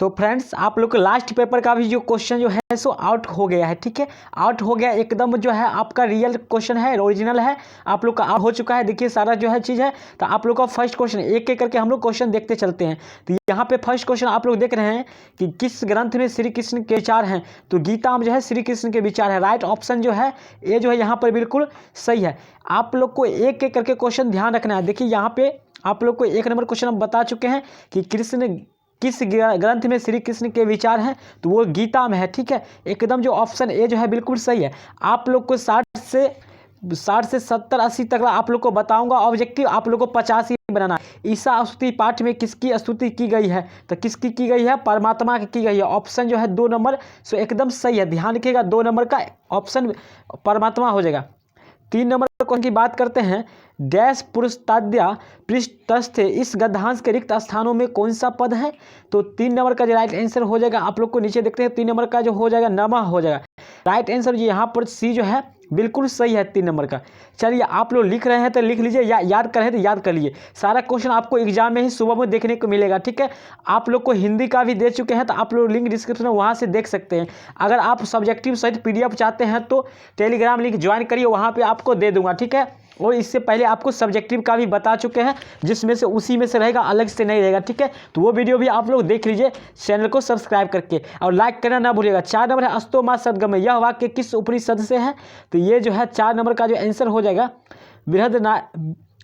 तो फ्रेंड्स आप लोग का लास्ट पेपर का भी जो क्वेश्चन जो है सो आउट हो गया है, ठीक है। आउट हो गया एकदम, जो है आपका रियल क्वेश्चन है, ओरिजिनल है, आप लोग का आउट हो चुका है। देखिए सारा जो है चीज़ है। तो आप लोग का फर्स्ट क्वेश्चन एक एक करके हम लोग क्वेश्चन देखते चलते हैं। तो यहाँ पे फर्स्ट क्वेश्चन आप लोग देख रहे हैं कि किस ग्रंथ में श्री कृष्ण के विचार हैं। तो गीता में जो है श्री कृष्ण के विचार है। राइट ऑप्शन जो है ये जो है यहाँ पर बिल्कुल सही है। आप लोग को एक एक करके क्वेश्चन ध्यान रखना है। देखिए यहाँ पे आप लोग को 1 नंबर क्वेश्चन हम बता चुके हैं कि कृष्ण किस ग्रंथ में श्री कृष्ण के विचार हैं। तो वो गीता में है, ठीक है। एकदम जो ऑप्शन ए जो है बिल्कुल सही है। आप लोग को 60 से 70 80 तक आप लोग को बताऊंगा। ऑब्जेक्टिव आप लोग को 50 ही बनाना है। ईसा स्तुति पाठ में किसकी स्तुति की गई है। तो किसकी की गई है, परमात्मा की गई है। ऑप्शन जो है 2 नंबर सो एकदम सही है। ध्यान रखिएगा 2 नंबर का ऑप्शन परमात्मा हो जाएगा। 3 नंबर क्वेश्चन की बात करते हैं। डैश पुरुषताद्या पृष्ठस्थ इस गद्यांश के रिक्त स्थानों में कौन सा पद है। तो 3 नंबर का जो राइट आंसर हो जाएगा, आप लोग को नीचे देखते हैं 3 नंबर का जो हो जाएगा नमः हो जाएगा। राइट आंसर जी यहाँ पर सी जो है बिल्कुल सही है 3 नंबर का। चलिए आप लोग लिख रहे हैं तो लिख लीजिए, या याद कर रहे हैं तो याद कर लीजिए। सारा क्वेश्चन आपको एग्जाम में ही सुबह में देखने को मिलेगा, ठीक है। आप लोग को हिंदी का भी दे चुके हैं, तो आप लोग लिंक डिस्क्रिप्शन में वहाँ से देख सकते हैं। अगर आप सब्जेक्टिव सहित PDF चाहते हैं तो टेलीग्राम लिंक ज्वाइन करिए, वहाँ पर आपको दे दूंगा, ठीक है। और इससे पहले आपको सब्जेक्टिव का भी बता चुके हैं, जिसमें से उसी में से रहेगा, अलग से नहीं रहेगा, ठीक है। तो वो वीडियो भी आप लोग देख लीजिए चैनल को सब्सक्राइब करके, और लाइक करना ना भूलिएगा। 4 नंबर है अस्तो मा सद्गमय, यह वाक्य किस उपनिषद से है। तो ये जो है 4 नंबर का जो आंसर हो जाएगा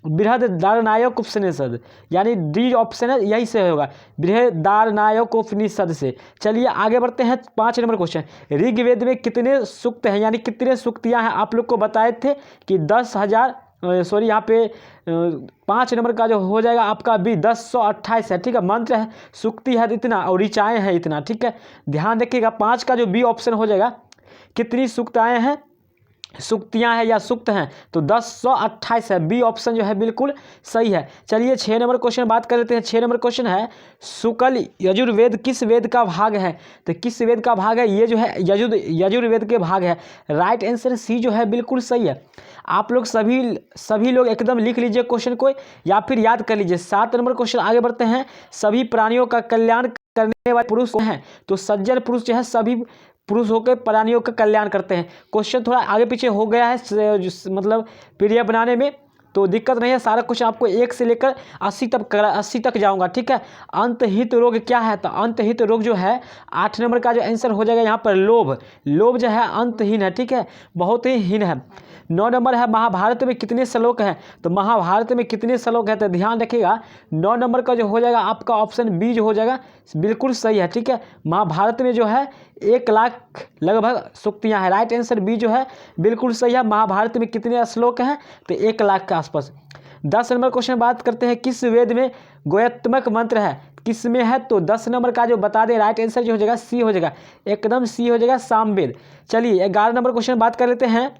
बृहदारण्यक उपनिषद, यानी डी ऑप्शन है, यही से होगा बृहदारण्यक उपनिषद से। चलिए आगे बढ़ते हैं। 5 नंबर क्वेश्चन, ऋग्वेद में कितने सूक्त हैं, यानी कितने सूक्तियां हैं। आप लोग को बताए थे कि 10,000 सॉरी यहाँ पे 5 नंबर का जो हो जाएगा आपका भी 1028 है, ठीक है। मंत्र है, सूक्ति है इतना, और ऋचाएँ हैं इतना, ठीक है। ध्यान रखिएगा 5 का जो बी ऑप्शन हो जाएगा, कितनी सूक्ताएँ हैं, सूक्तियाँ हैं या सूक्त हैं। तो 1028 है, बी ऑप्शन जो है बिल्कुल सही है। चलिए 6 नंबर क्वेश्चन बात कर लेते हैं। 6 नंबर क्वेश्चन है, शुक्ल यजुर्वेद किस वेद का भाग है। तो किस वेद का भाग है, ये जो है यजुर्वेद के भाग है। राइट आंसर सी जो है बिल्कुल सही है। आप लोग सभी लोग एकदम लिख लीजिए क्वेश्चन को, या फिर याद कर लीजिए। 7 नंबर क्वेश्चन आगे बढ़ते हैं। सभी प्राणियों का कल्याण करने वाले पुरुष हैं। तो सज्जन पुरुष जो है सभी पुरुष होकर प्राणियों का कल्याण करते हैं। क्वेश्चन थोड़ा आगे पीछे हो गया है, मतलब PDF बनाने में, तो दिक्कत नहीं है। सारा क्वेश्चन आपको 1 से लेकर 80 तक जाऊंगा, ठीक है। अंतहित रोग क्या है। तो अंतहित रोग जो है 8 नंबर का जो आंसर हो जाएगा यहाँ पर लोभ जो है अंतहीन है, ठीक है, बहुत ही हीन है। 9 नंबर है, महाभारत में कितने श्लोक हैं। तो महाभारत में कितने श्लोक हैं, तो ध्यान रखिएगा 9 नंबर का जो हो जाएगा आपका ऑप्शन बी जो हो जाएगा बिल्कुल सही है, ठीक है। महाभारत में जो है 1 लाख लगभग सूक्तियाँ हैं। राइट आंसर बी जो है बिल्कुल सही है। महाभारत में कितने श्लोक हैं, तो 1 लाख के आसपास। 10 नंबर क्वेश्चन बात करते हैं, किस वेद में गोयत्मक मंत्र है, किस में है। तो 10 नंबर का जो बता दें, राइट आंसर जो हो जाएगा सी हो जाएगा, एकदम सी हो जाएगा, सामवेद। चलिए 11 नंबर क्वेश्चन बात कर लेते हैं।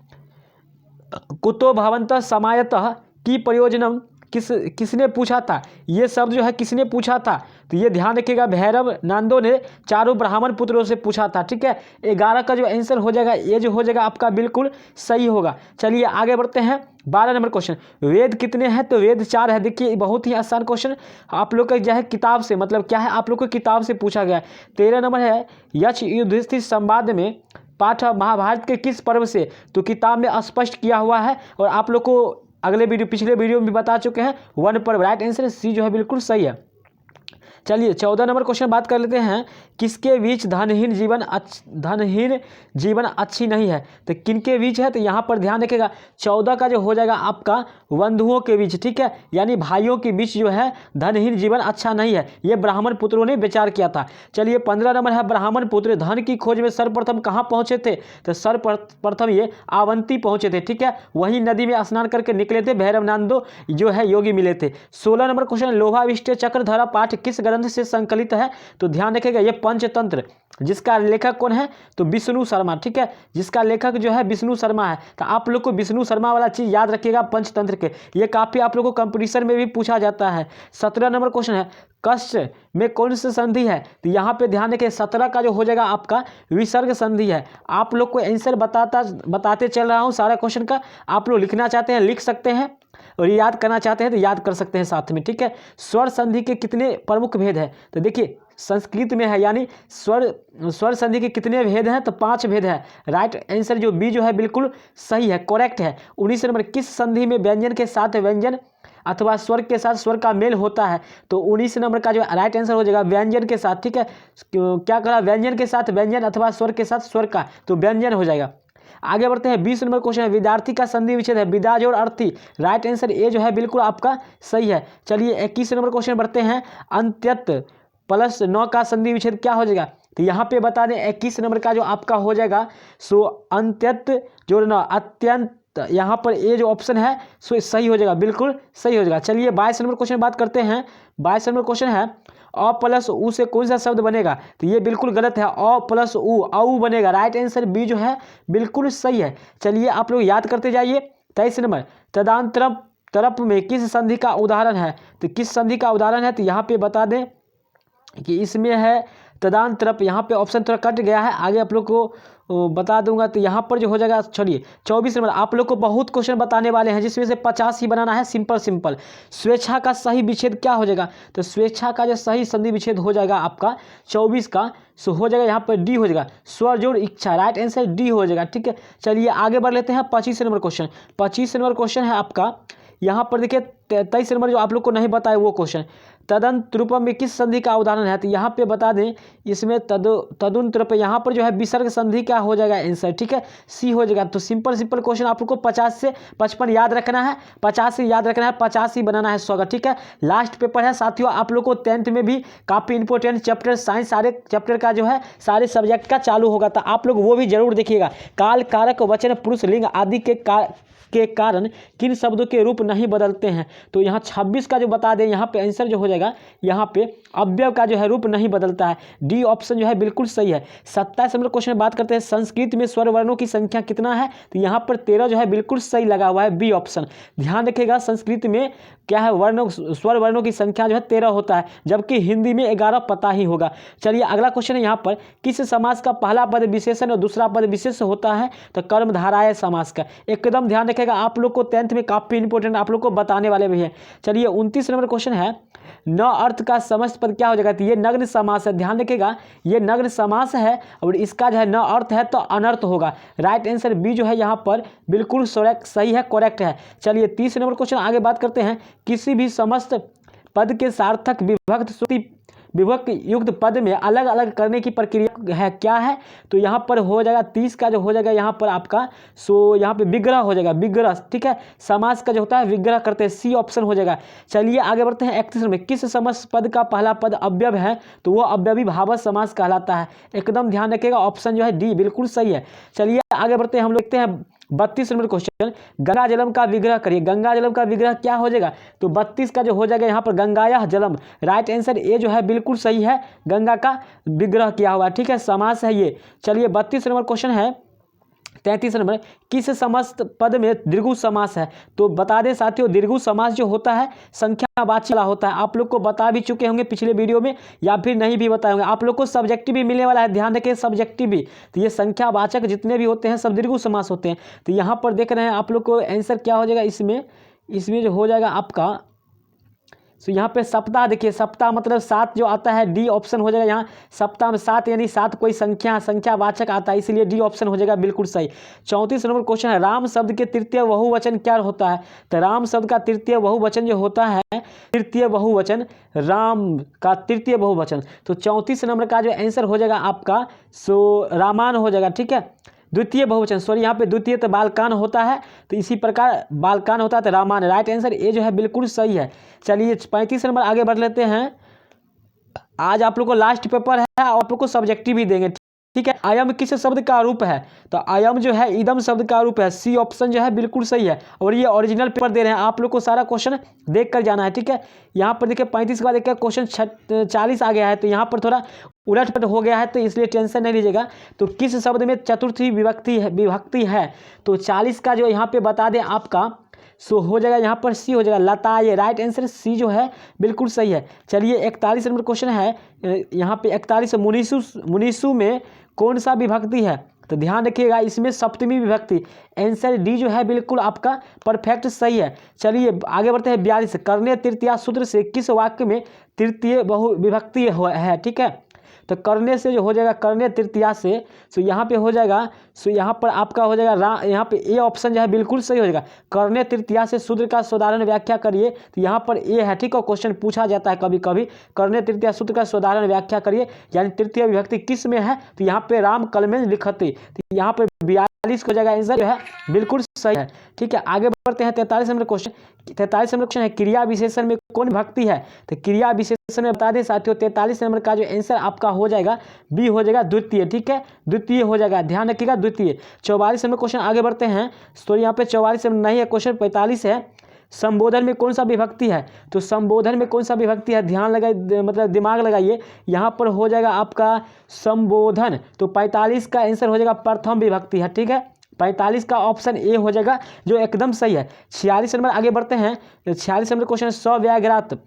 कुतो भवन्तः समायतः की प्रयोजनम किसने पूछा था। ये शब्द जो है किसने पूछा था। तो ये ध्यान रखिएगा, भैरव नांदो ने चारों ब्राह्मण पुत्रों से पूछा था, ठीक है। 11 का जो आंसर हो जाएगा ये जो हो जाएगा आपका बिल्कुल सही होगा। चलिए आगे बढ़ते हैं। 12 नंबर क्वेश्चन, वेद कितने हैं। तो वेद 4 है। देखिए बहुत ही आसान क्वेश्चन आप लोग का जो है किताब से, मतलब क्या है, आप लोग को किताब से पूछा गया है। 13 नंबर है, यक्ष युधिष्ठिर संवाद में पाठ महाभारत के किस पर्व से। तो किताब में स्पष्ट किया हुआ है, और आप लोग को पिछले वीडियो में भी बता चुके हैं, वन पर्व। राइट आंसर सी जो है बिल्कुल सही है। चलिए 14 नंबर क्वेश्चन बात कर लेते हैं। किसके बीच धनहीन जीवन अच्छी नहीं है। तो किनके बीच है। तो यहाँ पर ध्यान रखिएगा 14 का जो हो जाएगा आपका बंधुओं के बीच, ठीक है, यानी भाइयों के बीच जो है धनहीन जीवन अच्छा नहीं है। ये ब्राह्मण पुत्रों ने विचार किया था। चलिए 15 नंबर है, ब्राह्मण पुत्र धन की खोज में सर्वप्रथम कहाँ पहुँचे थे। तो सर्वप्रथम ये अवंती पहुँचे थे, ठीक है। वहीं नदी में स्नान करके निकले थे, भैरवनांदो जो है योगी मिले थे। 16 नंबर क्वेश्चन, लोभाविष्ट चक्रधरा पाठ किस ग्रंथ से संकलित है। तो ध्यान रखिएगा ये पंचतंत्र, जिसका लेखक कौन है। तो विष्णु शर्मा, ठीक है, जिसका लेखक जो है विष्णु शर्मा है। तो आप लोग को विष्णु शर्मा वाला चीज याद रखिएगा पंचतंत्र के, ये काफी आप लोग को कंपटीशन में भी पूछा जाता है। 17 नंबर क्वेश्चन है, कष्ट में कौन सी संधि है। तो यहाँ पे ध्यान रखिए 17 का जो हो जाएगा आपका विसर्ग संधि है। आप लोग को आंसर बताते चल रहा हूँ सारा क्वेश्चन का। आप लोग लिखना चाहते हैं लिख सकते हैं, और याद करना चाहते हैं तो याद कर सकते हैं साथ में, ठीक है। स्वर संधि के कितने प्रमुख भेद है। तो देखिए संस्कृत में है, यानी स्वर संधि के कितने भेद हैं? तो 5 भेद है। राइट आंसर जो बी जो है बिल्कुल सही है, करेक्ट है। 19 नंबर, किस संधि में व्यंजन के साथ व्यंजन अथवा स्वर के साथ स्वर का मेल होता है? तो 19 नंबर का जो राइट आंसर हो जाएगा व्यंजन के साथ, ठीक है। क्या करा? व्यंजन के साथ व्यंजन अथवा स्वर के साथ स्वर का, तो व्यंजन हो जाएगा। आगे बढ़ते हैं, 20 नंबर क्वेश्चन है, विद्यार्थी का संधि विच्छेद है विदा जोड़ अर्थी। राइट आंसर ए जो है बिल्कुल आपका सही है। चलिए 21 नंबर क्वेश्चन बढ़ते हैं, अंत्यत प्लस 9 का संधि विच्छेद क्या हो जाएगा? तो यहाँ पे बता दें 21 नंबर का जो आपका हो जाएगा सो अंत्यत जोड़ 9 अत्यंत, यहाँ पर ए जो ऑप्शन है सो सही हो जाएगा, बिल्कुल सही हो जाएगा। चलिए 22 नंबर क्वेश्चन बात करते हैं। 22 नंबर क्वेश्चन है, अ प्लस उ से कौन सा शब्द बनेगा? तो ये बिल्कुल गलत है, अ प्लस उ औ बनेगा। राइट आंसर बी जो है बिल्कुल सही है। चलिए आप लोग याद करते जाइए। 23 नंबर, तदांतर तरफ में किस संधि का उदाहरण है? तो किस संधि का उदाहरण है? तो यहाँ पे बता दें कि इसमें है तदांत तरफ, यहाँ पे ऑप्शन थोड़ा कट गया है, आगे आप लोग को बता दूंगा। तो यहाँ पर जो हो जाएगा, छोड़िए 24 नंबर, आप लोग को बहुत क्वेश्चन बताने वाले हैं जिसमें से 50 ही बनाना है, सिंपल। स्वेच्छा का सही विच्छेद क्या हो जाएगा? तो स्वेच्छा का जो सही संधि विच्छेद हो जाएगा आपका 24 का सो हो जाएगा यहाँ पर डी हो जाएगा, स्वर जोड़ इच्छा। राइट आंसर डी हो जाएगा, ठीक है। चलिए आगे बढ़ लेते हैं 25 नंबर क्वेश्चन। 25 नंबर क्वेश्चन है आपका, यहाँ पर देखिए 23 नंबर जो आप लोग को नहीं बताया वो क्वेश्चन, तदंत रूपम में किस संधि का उदाहरण है? तो यहाँ पे बता दें इसमें तदुंत रूप, यहाँ पर जो है विसर्ग संधि क्या हो जाएगा आंसर, ठीक है, सी हो जाएगा। तो सिंपल क्वेश्चन आप लोग को 50 से 55 याद रखना है, 50 से याद रखना है, 50 ही बनाना है 100 का, ठीक है। लास्ट पेपर है साथियों, आप लोग को 10th में भी काफ़ी इंपॉर्टेंट चैप्टर साइंस सारे चैप्टर का जो है सारे सब्जेक्ट का चालू होगा, तो आप लोग वो भी जरूर देखिएगा। काल, कारक, वचन, पुरुष, लिंग आदि के कारण किन शब्दों के रूप नहीं बदलते हैं? तो यहाँ 26 का जो बता दें, यहाँ पे आंसर जो हो जाएगा, यहाँ पे अव्यव का जो है रूप नहीं बदलता है, डी ऑप्शन जो है बिल्कुल सही है। 27 नंबर क्वेश्चन बात करते हैं, संस्कृत में स्वर वर्णों की संख्या कितना है? तो यहाँ पर 13 जो है बिल्कुल सही लगा हुआ है, बी ऑप्शन। ध्यान रखिएगा संस्कृत में क्या है, स्वर वर्णों की संख्या जो है 13 होता है, जबकि हिंदी में 11 पता ही होगा। चलिए अगला क्वेश्चन है, यहाँ पर किस समास का पहला पद विशेषण और दूसरा पद विशेष होता है? तो कर्मधारय समास का। एकदम ध्यान रखिएगा, आप लोग को 10th में काफी इंपॉर्टेंट आप लोग को बताने वाले भी है। चलिए 29 नंबर क्वेश्चन है, न अर्थ का समस्त पद क्या हो जाएगा? तो ये नग्न समास है, ध्यान रखिएगा ये नग्न समास है और इसका जो है न अर्थ है तो अनर्थ होगा। राइट आंसर बी जो है यहाँ पर बिल्कुल सही है, करेक्ट है। चलिए 30 नंबर क्वेश्चन आगे बात करते हैं, किसी भी समस्त पद के सार्थक विभक्त श्रुति विभक्त युक्त पद में अलग अलग करने की प्रक्रिया है, क्या है? तो यहाँ पर हो जाएगा 30 का जो हो जाएगा यहाँ पर आपका सो यहाँ पे विग्रह हो जाएगा, विग्रह, ठीक है। समास का जो होता है विग्रह करते हैं, सी ऑप्शन हो जाएगा। चलिए आगे बढ़ते हैं 31 में, किस समस्त पद का पहला पद अव्यव है? तो वो अव्यवी भावत समास कहलाता है। एकदम ध्यान रखिएगा, ऑप्शन जो है डी बिल्कुल सही है। चलिए आगे बढ़ते हैं, हम लोग देखते हैं 32 नंबर क्वेश्चन, गंगा जलम का विग्रह करिए। गंगा जलम का विग्रह क्या हो जाएगा? तो 32 का जो हो जाएगा यहाँ पर गंगाया जलम। राइट आंसर ए जो है बिल्कुल सही है, गंगा का विग्रह किया हुआ, ठीक है, समास है ये। चलिए 32 नंबर क्वेश्चन है, 33 नंबर, किस समस्त पद में दीर्घु समास है? तो बता दें साथियों, दीर्घु समास जो होता है संख्यावाची वाला होता है, आप लोग को बता भी चुके होंगे पिछले वीडियो में या फिर नहीं भी बताए होंगे। आप लोग को सब्जेक्टिव भी मिलने वाला है, ध्यान रखिए सब्जेक्टिव भी। तो ये संख्यावाचक जितने भी होते हैं सब दीर्घु समास होते हैं। तो यहाँ पर देख रहे हैं आप लोग को आंसर क्या हो जाएगा इसमें जो हो जाएगा आपका, तो यहाँ पे सप्ताह देखिए, सप्ताह मतलब 7 जो आता है, डी ऑप्शन हो जाएगा। यहाँ सप्ताह में 7 यानी 7 कोई संख्यावाचक आता है, इसलिए डी ऑप्शन हो जाएगा बिल्कुल सही। 34 नंबर क्वेश्चन है, राम शब्द के तृतीय बहुवचन क्या होता है? तो राम शब्द का तृतीय बहुवचन जो होता है, तृतीय बहुवचन, राम का तृतीय बहुवचन, तो 34 नंबर का जो आंसर हो जाएगा आपका सो रामान हो जाएगा, ठीक है। द्वितीय बहुवचन, सॉरी यहाँ पे द्वितीय तो बालकान होता है, तो इसी प्रकार बालकान होता है तो रामान। राइट आंसर ए जो है बिल्कुल सही है। चलिए 35 नंबर आगे बढ़ लेते हैं। आज आप लोग को लास्ट पेपर है और आप लोग को सब्जेक्टिव भी देंगे, ठीक है। अयम किस शब्द का रूप है? तो अयम जो है इदम शब्द का रूप है, सी ऑप्शन जो है बिल्कुल सही है। और ये ओरिजिनल पेपर दे रहे हैं, आप लोग को सारा क्वेश्चन देख कर जाना है, ठीक है। यहाँ पर देखिए 35 के बाद देखिए क्वेश्चन 40 आ गया है, तो यहाँ पर थोड़ा उलट हो गया है, तो इसलिए टेंशन नहीं लीजिएगा। तो किस शब्द में चतुर्थी विभक्ति है? तो 40 का जो यहाँ पे बता दें आपका सो हो जाएगा यहाँ पर सी हो जाएगा, लता। ये राइट आंसर सी जो है बिल्कुल सही है। चलिए 41 नंबर क्वेश्चन है, यहाँ पे 41, मुनीसु में कौन सा विभक्ति है? तो ध्यान रखिएगा इसमें सप्तमी विभक्ति, आंसर डी जो है बिल्कुल आपका परफेक्ट सही है। चलिए आगे बढ़ते हैं 42, कर्णीय तृतीया सूत्र से किस वाक्य में तृतीय बहु विभक्ति है, ठीक है। तो कर्णीय से जो हो जाएगा, कर्णीय तृतीया से, सो यहाँ पे हो जाएगा, सो यहाँ पर आपका हो जाएगा यहाँ पे ए ऑप्शन जो है बिल्कुल सही हो जाएगा। कर्णीय तृतीया से सूत्र का साधारण व्याख्या करिए, तो यहाँ पर ए है, ठीक है। क्वेश्चन पूछा जाता है कभी कभी, कर्णीय तृतीया सूत्र का साधारण व्याख्या करिए, यानी तृतीय विभक्ति किस में है, तो यहाँ पे राम कलमें लिखते, तो यहाँ पर 42 को जगह आंसर जो है बिल्कुल सही है, ठीक है। आगे बढ़ते हैं 43 नंबर क्वेश्चन। 43 नंबर क्वेश्चन है क्रिया विशेषण में कौन विभक्ति है, तो क्रिया विशेषण में बता दें साथियों 43 नंबर का जो आंसर आपका हो जाएगा बी हो जाएगा द्वितीय, ठीक है, द्वितीय हो जाएगा, ध्यान रखिएगा द्वितीय। 44 नंबर क्वेश्चन आगे बढ़ते हैं, तो यहाँ पे 44 नहीं है क्वेश्चन, 45 है। संबोधन में कौन सा विभक्ति है, तो संबोधन में कौन सा विभक्ति है, ध्यान लगाइए, मतलब दिमाग लगाइए, यहाँ पर हो जाएगा आपका संबोधन, तो 45 का आंसर हो जाएगा प्रथम विभक्ति है, ठीक है। 45 का ऑप्शन ए हो जाएगा जो एकदम सही है। 46 नंबर आगे बढ़ते हैं, 46 नंबर क्वेश्चन स्वव्याघ्रात,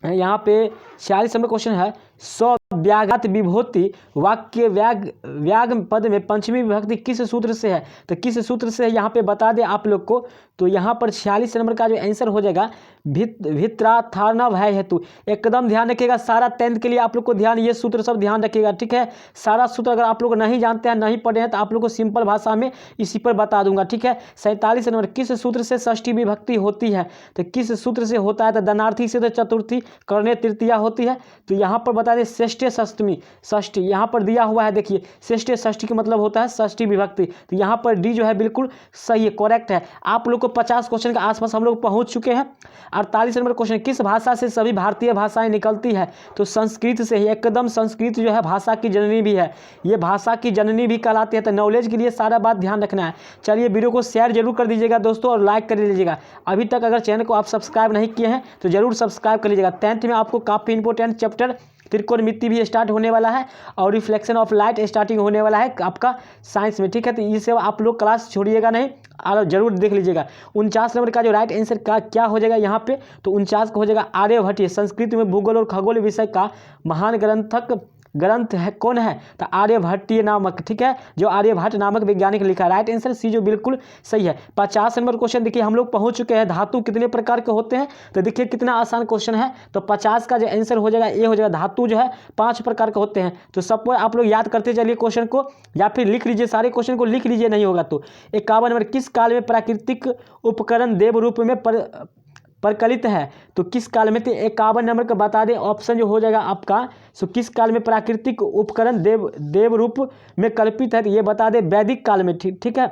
यहाँ पे 46 नंबर क्वेश्चन है स्वव्याघ्रात विभूति वाक्य व्याग पद में पंचमी विभक्ति किस सूत्र से है, तो किस सूत्र से है यहाँ पे बता दें आप लोग को, तो यहाँ पर 46 नंबर का जो आंसर हो जाएगा भित्राथार्णव है हेतु, एकदम ध्यान रखिएगा। सारा 10th के लिए आप लोग को ध्यान, ये सूत्र सब ध्यान रखिएगा, ठीक है। सारा सूत्र अगर आप लोग नहीं जानते हैं, नहीं पढ़े हैं, तो आप लोग को सिंपल भाषा में इसी पर बता दूंगा, ठीक है। 47 नंबर किस सूत्र से षष्ठी विभक्ति होती है, तो किस सूत्र से होता है, तो धनार्थी से तो चतुर्थी, कर्णीय तृतीया होती है, तो यहाँ पर बता दें षष्ठी सप्तमी, षष्ठी यहाँ पर दिया हुआ है, देखिए षष्ठी षष्ठी का मतलब होता है षष्ठी विभक्ति, तो यहाँ पर डी जो है बिल्कुल सही है, करेक्ट है। आप लोग को 50 क्वेश्चन के आसपास हम लोग पहुंच चुके हैं। 48 नंबर क्वेश्चन किस भाषा से सभी भारतीय भाषाएं निकलती है, तो संस्कृत से ही, एकदम संस्कृत जो है भाषा की जननी भी है, ये भाषा की जननी भी कहलाती है, तो नॉलेज के लिए सारा बात ध्यान रखना है। चलिए वीडियो को शेयर जरूर कर दीजिएगा दोस्तों, और लाइक कर लीजिएगा। अभी तक अगर चैनल को आप सब्सक्राइब नहीं किए हैं तो जरूर सब्सक्राइब कर लीजिएगा। 10th में आपको काफ़ी इंपॉर्टेंट चैप्टर त्रिकोणमिति भी स्टार्ट होने वाला है, और रिफ्लेक्शन ऑफ लाइट स्टार्टिंग होने वाला है आपका साइंस में, ठीक है। तो इसे आप लोग क्लास छोड़िएगा नहीं, और जरूर देख लीजिएगा। 49 नंबर का जो राइट आंसर का क्या हो जाएगा यहाँ पे, तो 49 का हो जाएगा आर्यभट्ट, संस्कृत में भूगोल और खगोल विषय का महान ग्रंथ है, कौन है, तो आर्यभट्टीय नामक, ठीक है, जो आर्यभट्ट नामक वैज्ञानिक लिखा है। राइट आंसर सी जो बिल्कुल सही है। 50 नंबर क्वेश्चन देखिए हम लोग पहुंच चुके हैं, धातु कितने प्रकार के होते हैं, तो देखिए कितना आसान क्वेश्चन है। तो 50 का जो आंसर हो जाएगा ए हो जाएगा, धातु जो है 5 प्रकार के होते हैं। तो सब आप लोग याद करते चलिए क्वेश्चन को, या फिर लिख लीजिए, सारे क्वेश्चन को लिख लीजिए, नहीं होगा तो। 51 नंबर किस काल में प्राकृतिक उपकरण देव रूप में प्रकलित है, तो किस काल में, तो 51 नंबर का बता दें ऑप्शन जो हो जाएगा आपका, सो किस काल में प्राकृतिक उपकरण देव रूप में कल्पित है, तो ये बता दें वैदिक काल में, ठीक है,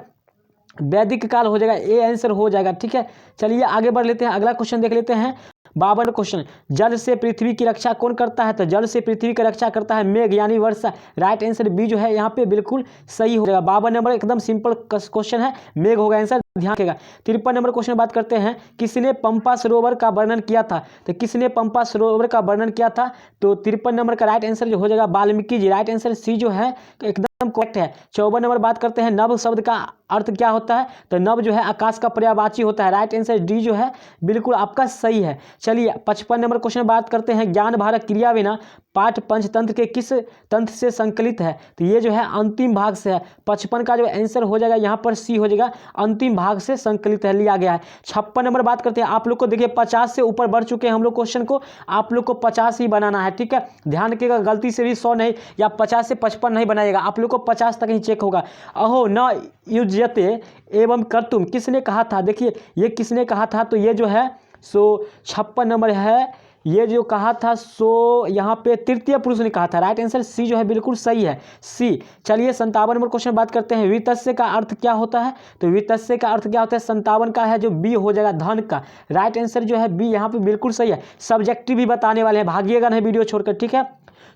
वैदिक काल हो जाएगा, ए आंसर हो जाएगा, ठीक है। चलिए आगे बढ़ लेते हैं, अगला क्वेश्चन देख लेते हैं। 52 क्वेश्चन, जल से पृथ्वी की रक्षा कौन करता है, तो जल से पृथ्वी की रक्षा करता है मेघ यानी वर्षा। राइट आंसर बी जो है यहाँ पे बिल्कुल सही हो जाएगा। 52 नंबर एकदम सिंपल क्वेश्चन है, मेघ होगा आंसर, ध्यान रखिएगा। 53 नंबर क्वेश्चन बात करते हैं, किसने पंपा सरोवर का वर्णन किया था, तो किसने पंपा सरोवर का वर्णन किया था, तो 53 नंबर का राइट आंसर जो हो जाएगा Valmiki ji. Right answer C जो है एकदम करेक्ट है। 54 नंबर बात करते हैं, नभ शब्द का अर्थ क्या होता है, तो नभ जो है आकाश का पर्यायवाची होता है। राइट आंसर डी जो है बिल्कुल आपका सही है। चलिए 55 नंबर क्वेश्चन बात करते हैं, ज्ञान भारत क्रिया विना पाठ पंचतंत्र के किस तंत्र से संकलित है, तो ये जो है अंतिम भाग से है। 55 का जो आंसर हो जाएगा यहाँ पर सी हो जाएगा, अंतिम भाग से संकलित है, लिया गया है। 56 नंबर बात करते हैं, आप लोग को देखिए 50 से ऊपर बढ़ चुके हैं हम लोग क्वेश्चन को, आप लोग को 50 ही बनाना है, ठीक है। ध्यान रखिएगा गलती से भी 100 नहीं, या 50 से 55 नहीं बनाइएगा, आप लोग को 50 तक ही चेक होगा। अहो न युज्यते एवं कर्तुम किसने कहा था, देखिए ये किसने कहा था, तो ये जो है सो 56 नंबर है, ये जो कहा था सो यहाँ पे तृतीय पुरुष ने कहा था। राइट आंसर सी जो है बिल्कुल सही है, सी। चलिए 57 नंबर क्वेश्चन बात करते हैं, वित्तस्य का अर्थ क्या होता है, तो वित्तस्य का अर्थ क्या होता है, 57 का है जो बी हो जाएगा धन का। राइट आंसर जो है बी यहाँ पे बिल्कुल सही है। सब्जेक्टिव भी बताने वाले हैं, भागिएगा नहीं वीडियो छोड़कर, ठीक है।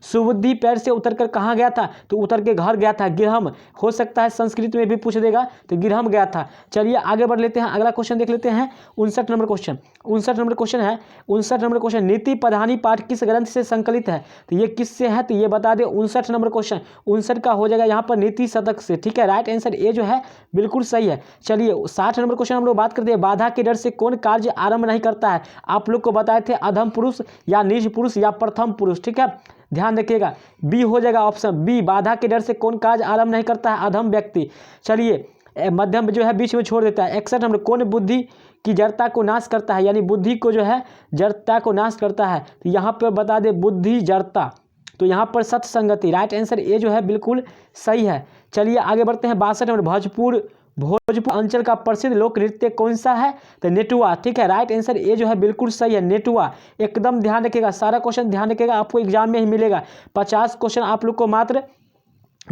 सुबुद्धि पैर से उतरकर कहाँ गया था, तो उतर के घर गया था, गृहम हो सकता है संस्कृत में भी पूछ देगा, तो गृहम गया था। चलिए आगे बढ़ लेते हैं, अगला क्वेश्चन देख लेते हैं। 59 नंबर क्वेश्चन, 59 नंबर क्वेश्चन है, 59 नंबर क्वेश्चन, नीति प्रधानी पाठ किस ग्रंथ से संकलित है, तो ये किससे है, तो ये बता दे। 59 नंबर क्वेश्चन, 59 का हो जाएगा यहाँ पर नीति शतक से, ठीक है। राइट आंसर ए जो है बिल्कुल सही है। चलिए 60 नंबर क्वेश्चन हम लोग बात करते हैं, बाधा के डर से कौन कार्य आरंभ नहीं करता है, आप लोग को बताए थे अधम पुरुष या नीच पुरुष या प्रथम पुरुष, ठीक है। ध्यान रखिएगा। बी हो जाएगा ऑप्शन बी, बाधा के डर से कौन कार्य आरंभ नहीं करता है? अधम व्यक्ति। चलिए मध्यम जो है बीच में छोड़ देता है। 61 नंबर, कौन बुद्धि की जड़ता को नाश करता है? यानी बुद्धि को जो है जड़ता को नाश करता है। तो यहाँ पर बता दे बुद्धि जड़ता, तो यहाँ पर सत्य संगति, राइट आंसर ए जो है बिल्कुल सही है। चलिए आगे बढ़ते हैं। 62 नंबर, भोजपुर अंचल का प्रसिद्ध लोक नृत्य कौन सा है? तो नेटुआ, ठीक है, राइट आंसर ए जो है बिल्कुल सही है, नेटुआ। एकदम ध्यान रखिएगा, सारा क्वेश्चन ध्यान रखिएगा, आपको एग्जाम में ही मिलेगा। 50 क्वेश्चन आप लोग को मात्र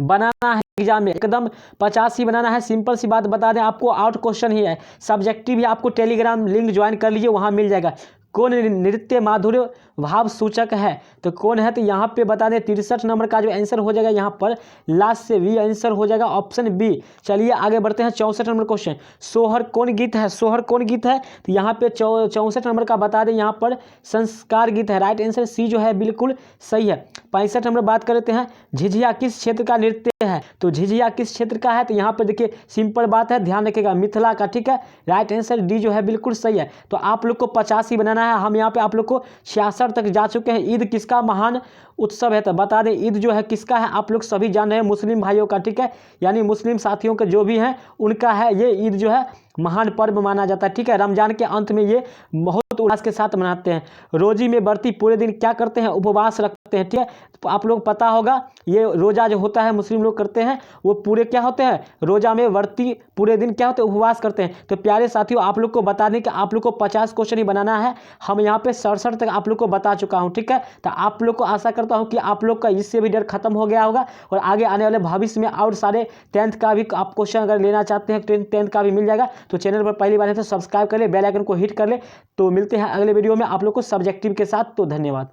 बनाना है एग्जाम में, एकदम 50 ही बनाना है। सिंपल सी बात बता दें आपको, आउट क्वेश्चन ही है। सब्जेक्टिव भी आपको टेलीग्राम लिंक ज्वाइन कर लीजिए, वहाँ मिल जाएगा। कौन नृत्य माधुर्य भाव सूचक है? तो कौन है? तो यहाँ पे बता दें 63 नंबर का जो आंसर हो जाएगा यहाँ पर लास्ट से वी आंसर हो जाएगा ऑप्शन बी। चलिए आगे बढ़ते हैं। 64 नंबर क्वेश्चन, सोहर कौन गीत है? सोहर कौन गीत है? तो यहाँ पे 64 नंबर का बता दें, यहाँ पर संस्कार गीत है, राइट आंसर सी जो है बिल्कुल सही है। 65 नंबर बात कर लेते हैं, झिझिया किस क्षेत्र का नृत्य है? तो झिझिया किस क्षेत्र का है? तो यहाँ पर देखिए सिंपल बात है, ध्यान रखिएगा, मिथिला का, ठीक है, राइट आंसर डी जो है बिल्कुल सही है। तो आप लोग को 50 ही बनाना है। हम यहाँ पे आप लोग को 66 तक जा चुके हैं। ईद किसका महान उत्सव है? तो बता दें ईद जो है किसका है? आप लोग सभी जान रहे हैं, मुस्लिम भाइयों का, ठीक है, यानी मुस्लिम साथियों के जो भी हैं उनका है ये ईद जो है महान पर्व माना जाता है, ठीक है। रमजान के अंत में ये बहुत उल्लास के साथ मनाते हैं। रोजी में व्रती पूरे दिन क्या करते हैं? उपवास रखते हैं, ठीक है। तो आप लोग पता होगा ये रोजा जो होता है मुस्लिम लोग करते हैं, वो पूरे क्या होते हैं? रोजा में व्रती पूरे दिन क्या होते हैं? उपवास करते हैं। तो प्यारे साथियों आप लोग को बता दें कि आप लोग को 50 क्वेश्चन ही बनाना है। हम यहाँ पे 67 तक आप लोग को बता चुका हूँ, ठीक है। तो आप लोग को आशा करता हूँ कि आप लोग का इससे भी डर खत्म हो गया होगा और आगे आने वाले भविष्य में और सारे 10th का भी आप क्वेश्चन अगर लेना चाहते हैं 10th का भी मिल जाएगा। तो चैनल पर पहली बार है तो सब्सक्राइब कर ले, बेल आइकन को हिट कर ले। तो मिलते हैं अगले वीडियो में आप लोग को सब्जेक्टिव के साथ। तो धन्यवाद।